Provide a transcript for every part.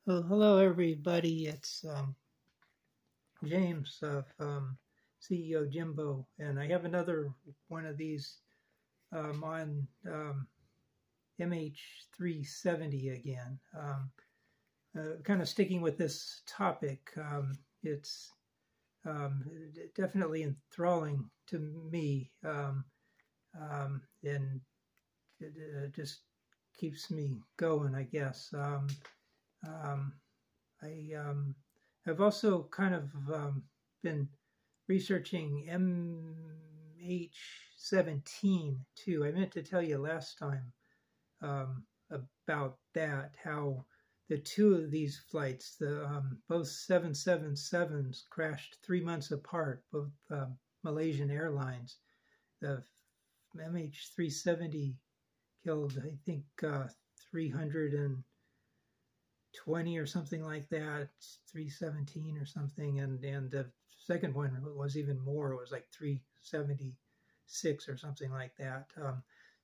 Well, hello, everybody. It's James of CEO Jimbo, and I have another one of these on MH370 again. Kind of sticking with this topic, it's definitely enthralling to me, and it just keeps me going, I guess. I have also kind of been researching MH17 too. I meant to tell you last time about that, how the two of these flights, both 777s, crashed 3 months apart, both Malaysian Airlines. The MH370 killed, I think, 320 or something like that, 317 or something, and the second one was even more. It was like 376 or something like that.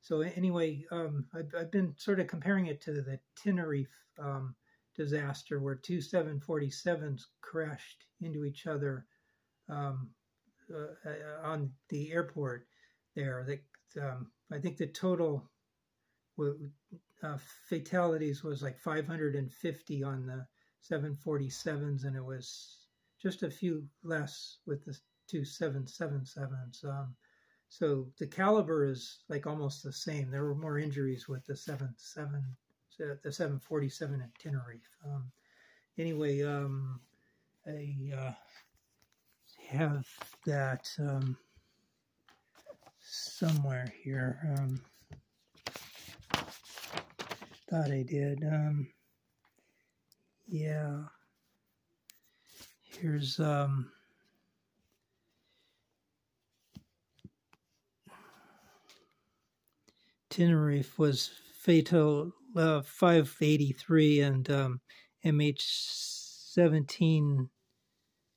So anyway, I've been sort of comparing it to the Tenerife disaster, where two 747s crashed into each other on the airport there. I think the total fatalities was like 550 on the 747s, and it was just a few less with the two 777s. So the caliber is like almost the same. There were more injuries with the 747 at Tenerife. Anyway, I have that somewhere here. Thought I did. Yeah. Here's Tenerife was fatal 583, and MH17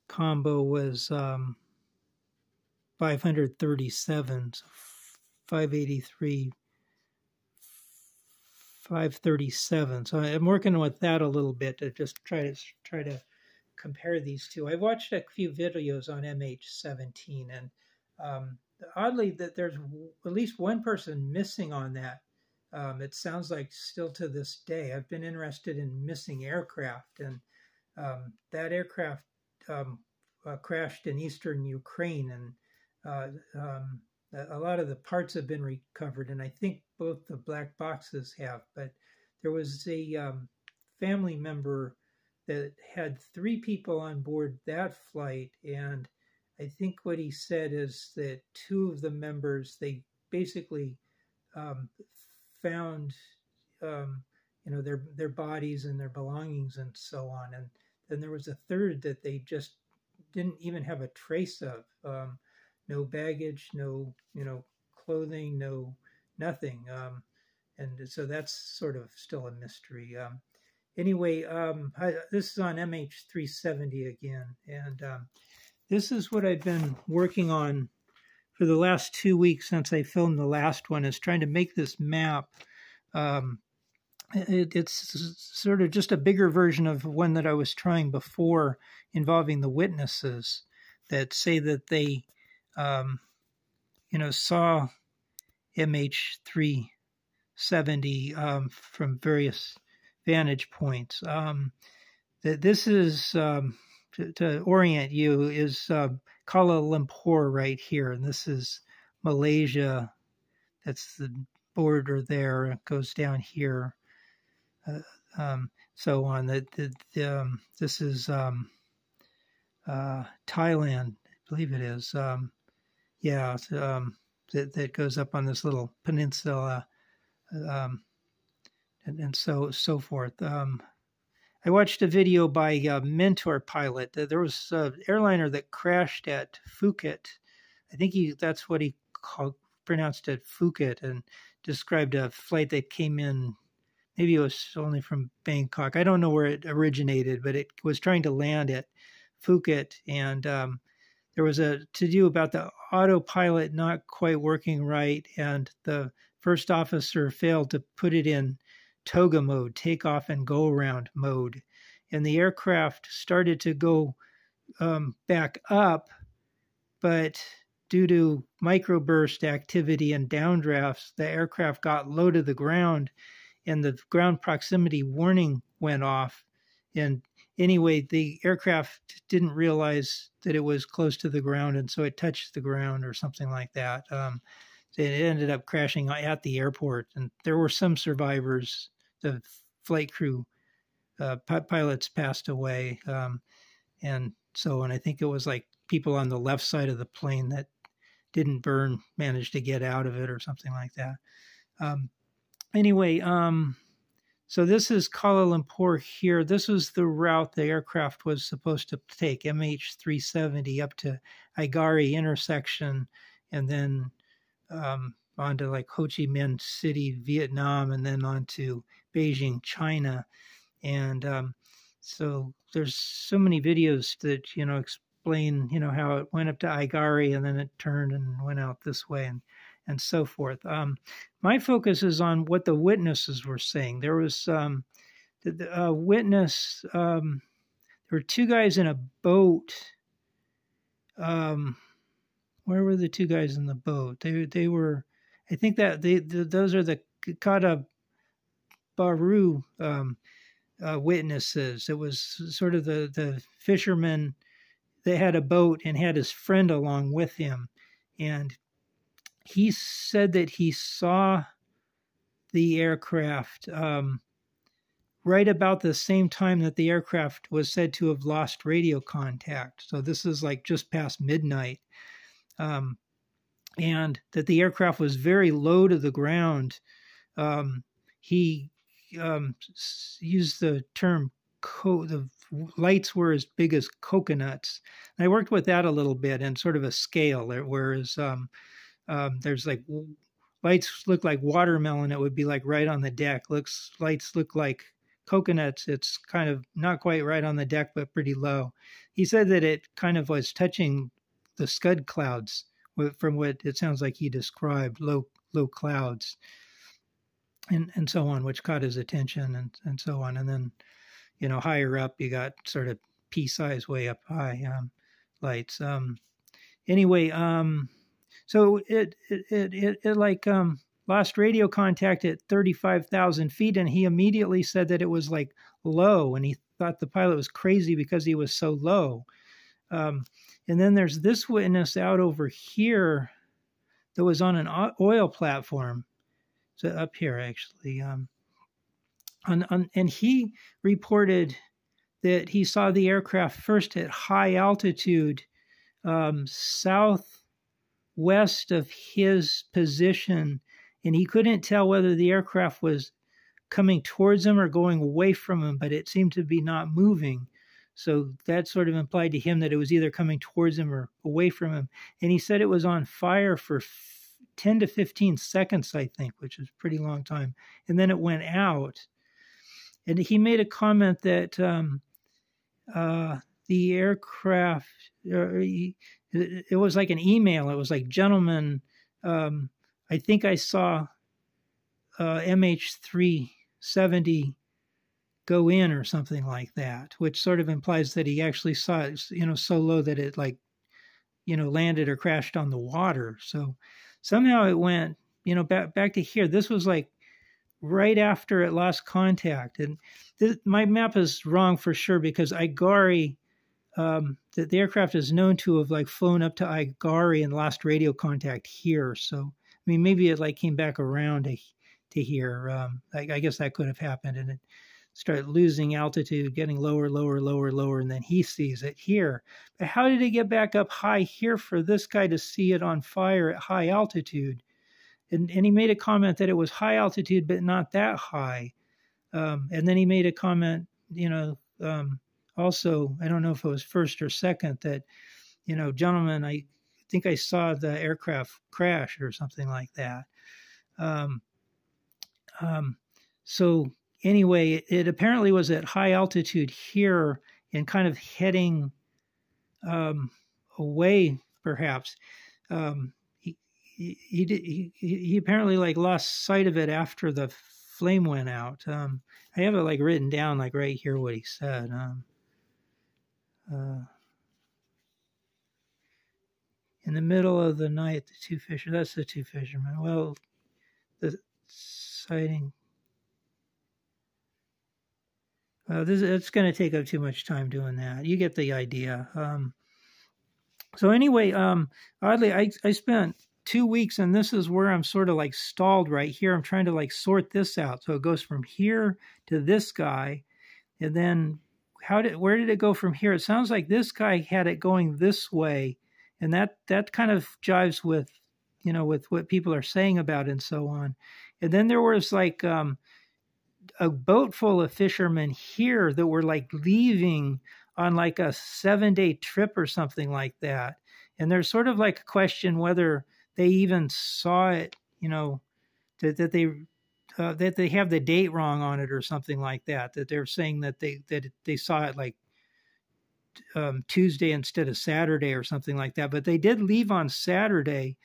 combo was 537. So 583. 537. So I'm working with that a little bit to just try to compare these two. I've watched a few videos on MH17, and oddly, that there's at least one person missing on that. It sounds like still to this day. I've been interested in missing aircraft, and that aircraft crashed in eastern Ukraine, and a lot of the parts have been recovered, and I think both the black boxes have. But there was a family member that had 3 people on board that flight, and I think what he said is that 2 of the members, they basically found their bodies and their belongings and so on, and then there was a third that they just didn't even have a trace of. No baggage, no clothing, no nothing, and so that's sort of still a mystery. Anyway, this is on MH370 again, and this is what I've been working on for the last 2 weeks since I filmed the last one, is trying to make this map. It's sort of just a bigger version of one that I was trying before, involving the witnesses that say that they saw MH370 from various vantage points. This is, to orient you, is Kuala Lumpur right here, and this is Malaysia. That's the border there. It goes down here, so on. This is Thailand, I believe it is. Yeah, that goes up on this little peninsula, and so forth. I watched a video by a Mentor pilot. There was an airliner that crashed at Phuket. I think that's what he pronounced it, Phuket, and described a flight that came in. Maybe it was only from Bangkok. I don't know where it originated, but it was trying to land at Phuket, and there was a to-do about the autopilot not quite working right, and the first officer failed to put it in toga mode, take off and go around mode. and the aircraft started to go back up, but due to microburst activity and downdrafts, the aircraft got low to the ground, and the ground proximity warning went off. And anyway, the aircraft didn't realize that it was close to the ground, and so it touched the ground or something like that. It ended up crashing at the airport, and there were some survivors. The flight crew pilots passed away, and so on. I think it was like people on the left side of the plane that didn't burn managed to get out of it or something like that. Anyway, so this is Kuala Lumpur here. This was the route the aircraft was supposed to take, MH370 up to Aigari intersection, and then onto like Ho Chi Minh City, Vietnam, and then on to Beijing, China. And so there's so many videos that, explain, how it went up to Aigari and then it turned and went out this way and so forth. My focus is on what the witnesses were saying. There was a witness, there were two guys in a boat. Where were the two guys in the boat? They were, I think that those are the Kata Baru witnesses. It was sort of the fisherman that had a boat and had his friend along with him. And he said that he saw the aircraft right about the same time that the aircraft was said to have lost radio contact. So this is like just past midnight. And that the aircraft was very low to the ground. He used the term, the lights were as big as coconuts. And I worked with that a little bit in sort of a scale, whereas there's like lights look like watermelon, it would be like right on the deck. Lights look like coconuts, it's kind of not quite right on the deck, but pretty low. He said that it kind of was touching the scud clouds, from what it sounds like he described, low clouds, and so on, which caught his attention and so on. And then, higher up, you got sort of pea-size way up high lights. Anyway, so it like lost radio contact at 35,000 feet, and he immediately said that it was like low, and he thought the pilot was crazy because he was so low. And then there's this witness out over here that was on an oil platform. So up here, actually. And he reported that he saw the aircraft first at high altitude, southwest of his position, and he couldn't tell whether the aircraft was coming towards him or going away from him, but it seemed to be not moving. So that sort of implied to him that it was either coming towards him or away from him. And he said it was on fire for 10 to 15 seconds, I think, which is a pretty long time. And then it went out. And he made a comment that the aircraft, it was like an email. It was like, gentlemen, I think I saw MH370 go in or something like that, which sort of implies that he actually saw it, so low that it landed or crashed on the water. So somehow it went, back to here. This was like right after it lost contact. And my map is wrong for sure, because Aigari, the aircraft is known to have like flown up to Aigari and lost radio contact here. So, I mean, maybe it like came back around to here. I guess that could have happened, and it started losing altitude, getting lower, and then he sees it here. But how did it get back up high here for this guy to see it on fire at high altitude? And he made a comment that it was high altitude, but not that high. And then he made a comment, also, I don't know if it was first or second, that, gentlemen, I think I saw the aircraft crash or something like that. So anyway, it apparently was at high altitude here and kind of heading away, perhaps. He apparently like lost sight of it after the flame went out. I have it like written down, like right here, what he said. In the middle of the night, the two fishermen. That's the two fishermen. Well, the sighting. It's going to take up too much time doing that. You get the idea. So anyway, oddly, I spent 2 weeks, and this is where I'm sort of like stalled right here. I'm trying to like sort this out. So it goes from here to this guy, and then where did it go from here? It sounds like this guy had it going this way, and that kind of jives with, with what people are saying about it and so on. And then there was like a boat full of fishermen here that were like leaving on like a 7-day trip or something like that. And there's sort of like a question whether they even saw it, that they have the date wrong on it or something like that. That they're saying that they saw it like Tuesday instead of Saturday or something like that. But they did leave on Saturday,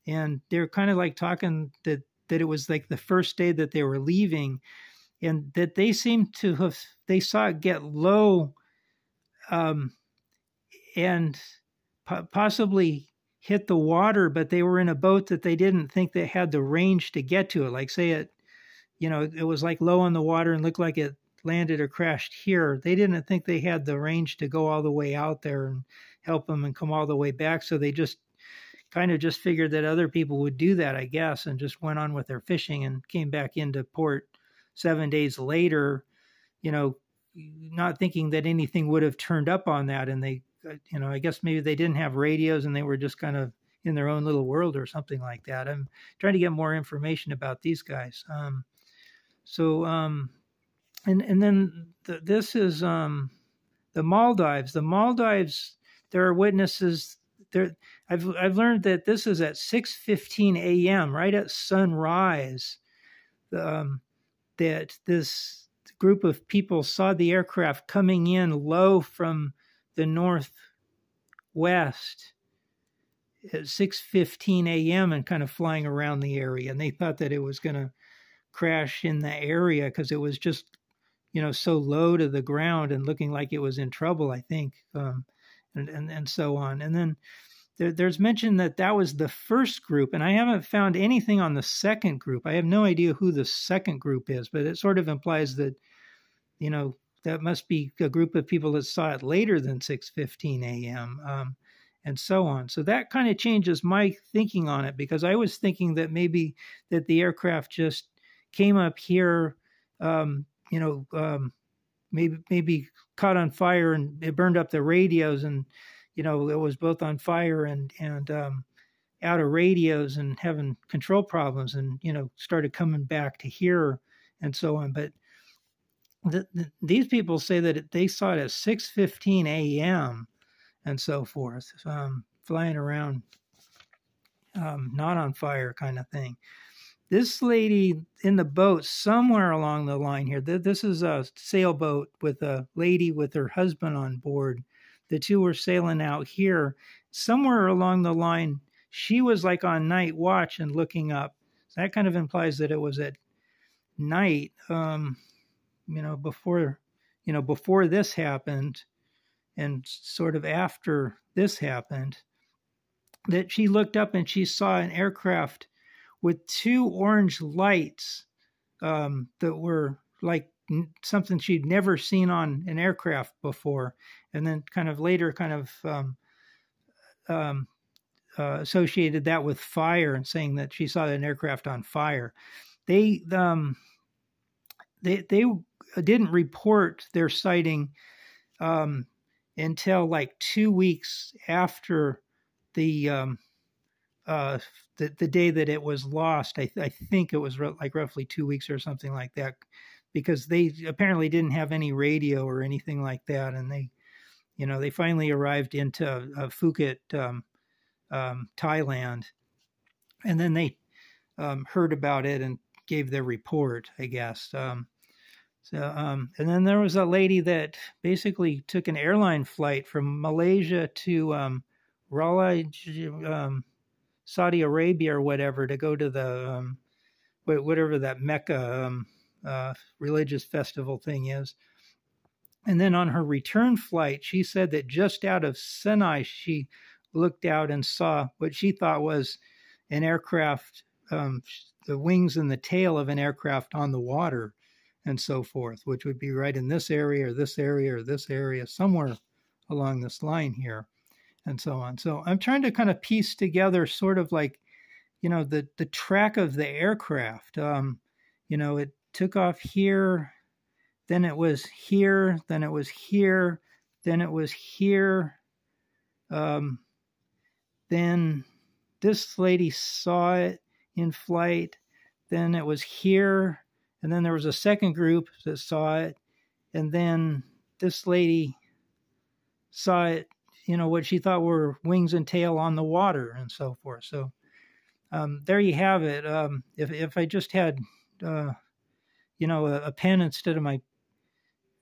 and they're kind of like talking that it was like the first day that they were leaving, and that they seem to have, they saw it get low, and possibly hit the water, but they were in a boat that they didn't think they had the range to get to it. Like say it, it was like low on the water and looked like it landed or crashed here. They didn't think they had the range to go all the way out there and help them and come all the way back. So they just kind of just figured that other people would do that, I guess, and just went on with their fishing and came back into port 7 days later, not thinking that anything would have turned up on that. And they, I guess maybe they didn't have radios and they were just kind of in their own little world or something like that. I'm trying to get more information about these guys. And then this is the Maldives. The Maldives, there are witnesses there. I've learned that this is at 6:15 a.m., right at sunrise. That this group of people saw the aircraft coming in low from the northwest at 6:15 a.m. and kind of flying around the area. And they thought that it was going to crash in the area because it was just, so low to the ground and looking like it was in trouble, I think, and so on. And then there's mention that was the first group, and I haven't found anything on the second group. I have no idea who the second group is, but it sort of implies that, that must be a group of people that saw it later than 6:15 a.m., and so on. So that kind of changes my thinking on it, because I was thinking that maybe that the aircraft just came up here, maybe caught on fire and it burned up the radios, and it was both on fire and out of radios and having control problems, and started coming back to here and so on. But these people say that they saw it at 6:15 a.m. and so forth, flying around, not on fire kind of thing. This lady in the boat somewhere along the line here, this is a sailboat with a lady with her husband on board. The two were sailing out here. Somewhere along the line, she was like on night watch and looking up. So that kind of implies that it was at night, before this happened, and sort of after this happened, that she looked up and she saw an aircraft with two orange lights that were like something she'd never seen on an aircraft before, and then kind of later associated that with fire and saying that she saw an aircraft on fire. They didn't report their sighting until like 2 weeks after the day that it was lost. I think it was like roughly 2 weeks or something like that, because they apparently didn't have any radio or anything like that, and they finally arrived into Phuket, Thailand, and then they heard about it and gave their report, I guess. And then there was a lady that basically took an airline flight from Malaysia to Raleigh, Saudi Arabia or whatever, to go to the whatever that Mecca religious festival thing is. And then on her return flight, she said that just out of Sinai, she looked out and saw what she thought was an aircraft, the wings and the tail of an aircraft on the water and so forth, which would be right in this area or this area or this area, somewhere along this line here and so on. So I'm trying to kind of piece together sort of like, the track of the aircraft. It took off here, then it was here, then it was here, then it was here. Then this lady saw it in flight, then it was here, and then there was a second group that saw it, and then this lady saw it, what she thought were wings and tail on the water and so forth. So there you have it. If I just had, a pen instead of my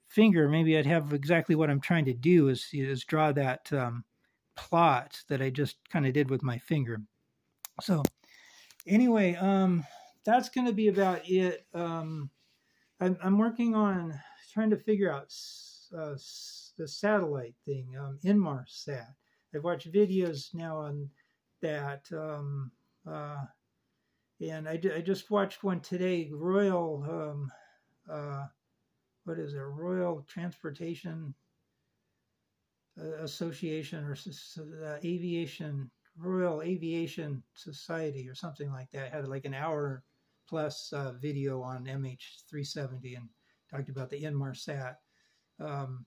finger, maybe I'd have exactly what I'm trying to do is draw that plot that I just kind of did with my finger. So anyway, that's going to be about it. I'm working on trying to figure out the satellite thing, Inmarsat. I've watched videos now on that, and I just watched one today, Royal, Royal Transportation Association or Royal Aviation Society or something like that. Had like an hour plus video on MH370 and talked about the Inmarsat. And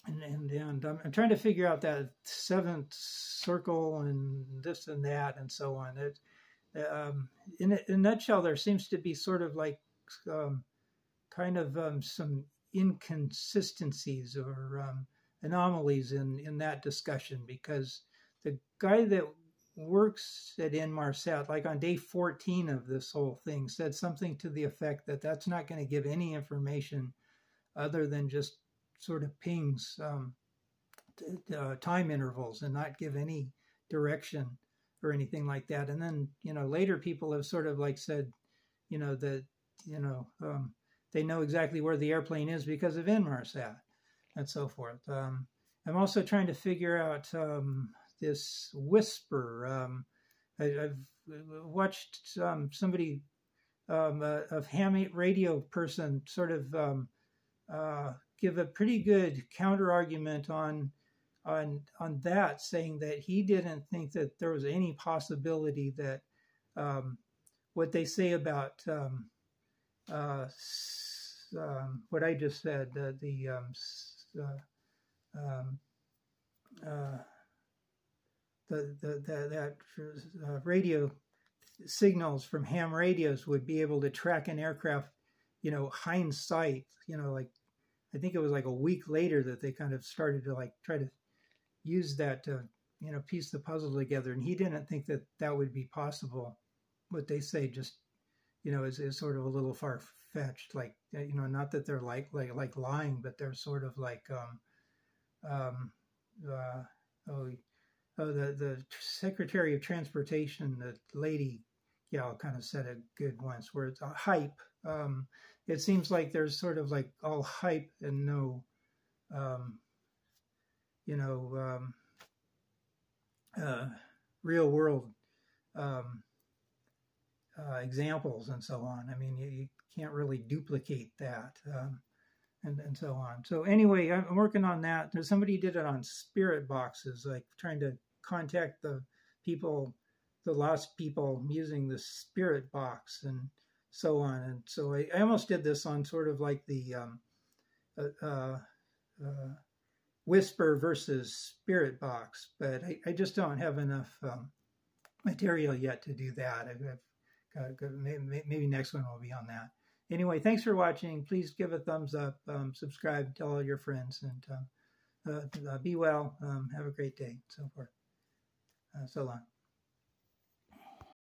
I'm trying to figure out that seventh circle and this and that and so on. In a nutshell, there seems to be sort of like some inconsistencies or anomalies in that discussion, because the guy that works at Inmarsat, like on day 14 of this whole thing, said something to the effect that that's not going to give any information other than just sort of pings, time intervals, and not give any direction or anything like that. And then, later people have sort of like said, that, they know exactly where the airplane is because of Inmarsat and so forth. I'm also trying to figure out this whisper. I've watched somebody, a ham radio person, sort of give a pretty good counter argument on that, saying that he didn't think that there was any possibility that what they say about what I just said, that radio signals from ham radios would be able to track an aircraft, hindsight, like I think it was like a week later that they kind of started to like try to use that to, piece the puzzle together. And he didn't think that that would be possible. What they say just, is sort of a little far-fetched, like, not that they're like lying, but they're sort of like, the Secretary of Transportation, the lady, kind of said it good once, where it's a hype. It seems like there's sort of like all hype and no, real world examples and so on. I mean, you can't really duplicate that, and so on. So anyway, I'm working on that. There's somebody did it on spirit boxes, like trying to contact the people, the lost people, using the spirit box and so on. And so I almost did this on sort of like the whisper versus spirit box, but I just don't have enough material yet to do that. Maybe next one will be on that. Anyway, thanks for watching. Please give a thumbs up, subscribe, tell all your friends, and be well. Have a great day, so forth. So long.